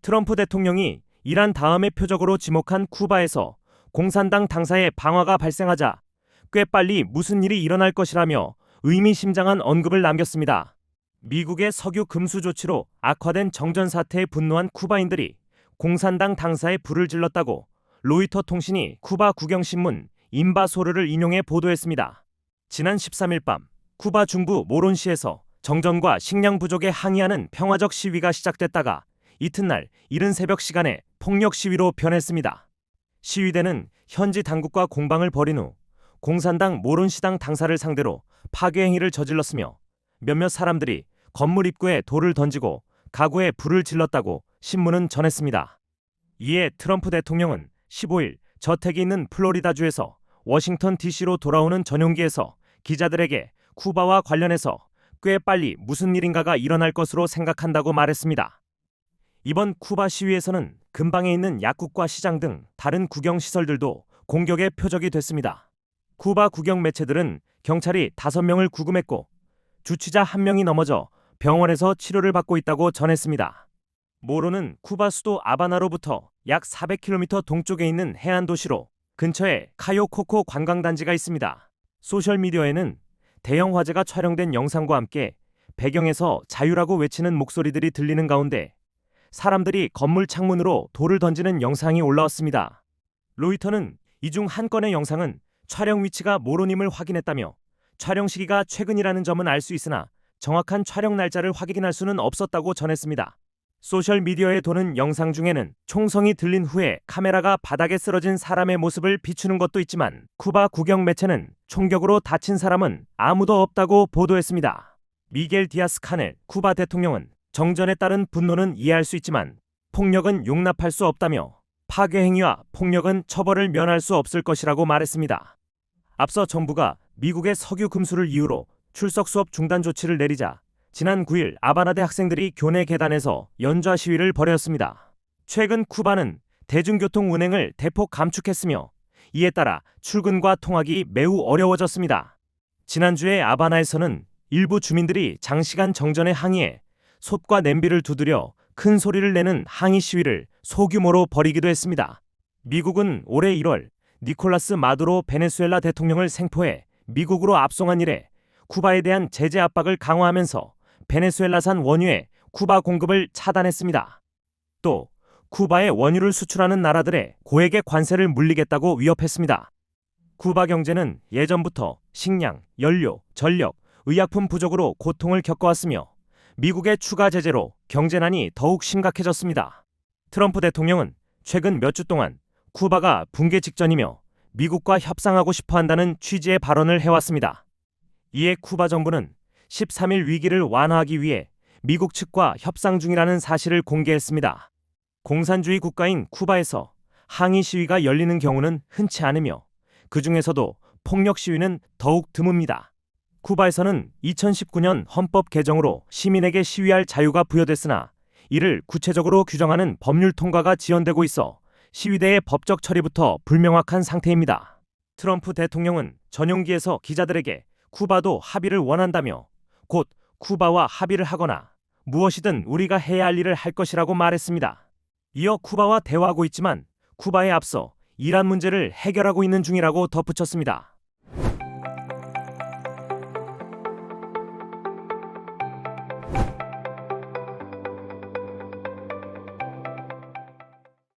트럼프 대통령이 이란 다음의 표적으로 지목한 쿠바에서 공산당 당사의 방화가 발생하자 꽤 빨리 무슨 일이 일어날 것이라며 의미심장한 언급을 남겼습니다. 미국의 석유 금수 조치로 악화된 정전 사태에 분노한 쿠바인들이 공산당 당사에 불을 질렀다고 로이터 통신이 쿠바 국영신문 인바소르를 인용해 보도했습니다. 지난 13일 밤 쿠바 중부 모론시에서 정전과 식량 부족에 항의하는 평화적 시위가 시작됐다가 이튿날 이른 새벽 시간에 폭력 시위로 변했습니다. 시위대는 현지 당국과 공방을 벌인 후 공산당 모론시당 당사를 상대로 파괴 행위를 저질렀으며 몇몇 사람들이 건물 입구에 돌을 던지고 가구에 불을 질렀다고 신문은 전했습니다. 이에 트럼프 대통령은 15일 저택이 있는 플로리다주에서 워싱턴 DC로 돌아오는 전용기에서 기자들에게 쿠바와 관련해서 꽤 빨리 무슨 일인가가 일어날 것으로 생각한다고 말했습니다. 이번 쿠바 시위에서는 근방에 있는 약국과 시장 등 다른 구경시설들도 공격의 표적이 됐습니다. 쿠바 국영 매체들은 경찰이 5명을 구금했고 주치자 1명이 넘어져 병원에서 치료를 받고 있다고 전했습니다. 모로는 쿠바 수도 아바나로부터 약 400km 동쪽에 있는 해안 도시로 근처에 카요코코 관광단지가 있습니다. 소셜미디어에는 대형 화재가 촬영된 영상과 함께 배경에서 자유라고 외치는 목소리들이 들리는 가운데 사람들이 건물 창문으로 돌을 던지는 영상이 올라왔습니다. 로이터는 이 중 한 건의 영상은 촬영 위치가 모로님을 확인했다며 촬영 시기가 최근이라는 점은 알 수 있으나 정확한 촬영 날짜를 확인할 수는 없었다고 전했습니다. 소셜미디어에 도는 영상 중에는 총성이 들린 후에 카메라가 바닥에 쓰러진 사람의 모습을 비추는 것도 있지만 쿠바 국영 매체는 총격으로 다친 사람은 아무도 없다고 보도했습니다. 미겔 디아스 카넬 쿠바 대통령은 정전에 따른 분노는 이해할 수 있지만 폭력은 용납할 수 없다며 파괴 행위와 폭력은 처벌을 면할 수 없을 것이라고 말했습니다. 앞서 정부가 미국의 석유 금수를 이유로 출석 수업 중단 조치를 내리자 지난 9일 아바나대 학생들이 교내 계단에서 연좌 시위를 벌였습니다. 최근 쿠바는 대중교통 운행을 대폭 감축했으며 이에 따라 출근과 통학이 매우 어려워졌습니다. 지난주에 아바나에서는 일부 주민들이 장시간 정전에 항의해 솥과 냄비를 두드려 큰 소리를 내는 항의 시위를 소규모로 벌이기도 했습니다. 미국은 올해 1월 니콜라스 마두로 베네수엘라 대통령을 생포해 미국으로 압송한 이래 쿠바에 대한 제재 압박을 강화하면서 베네수엘라산 원유의 쿠바 공급을 차단했습니다. 또 쿠바에 원유를 수출하는 나라들의 고액의 관세를 물리겠다고 위협했습니다. 쿠바 경제는 예전부터 식량, 연료, 전력, 의약품 부족으로 고통을 겪어왔으며 미국의 추가 제재로 경제난이 더욱 심각해졌습니다. 트럼프 대통령은 최근 몇 주 동안 쿠바가 붕괴 직전이며 미국과 협상하고 싶어 한다는 취지의 발언을 해왔습니다. 이에 쿠바 정부는 13일 위기를 완화하기 위해 미국 측과 협상 중이라는 사실을 공개했습니다. 공산주의 국가인 쿠바에서 항의 시위가 열리는 경우는 흔치 않으며 그 중에서도 폭력 시위는 더욱 드뭅니다. 쿠바에서는 2019년 헌법 개정으로 시민에게 시위할 자유가 부여됐으나 이를 구체적으로 규정하는 법률 통과가 지연되고 있어 시위대의 법적 처리부터 불명확한 상태입니다. 트럼프 대통령은 전용기에서 기자들에게 쿠바도 합의를 원한다며 곧 쿠바와 합의를 하거나 무엇이든 우리가 해야 할 일을 할 것이라고 말했습니다. 이어 쿠바와 대화하고 있지만 쿠바에 앞서 이란 문제를 해결하고 있는 중이라고 덧붙였습니다.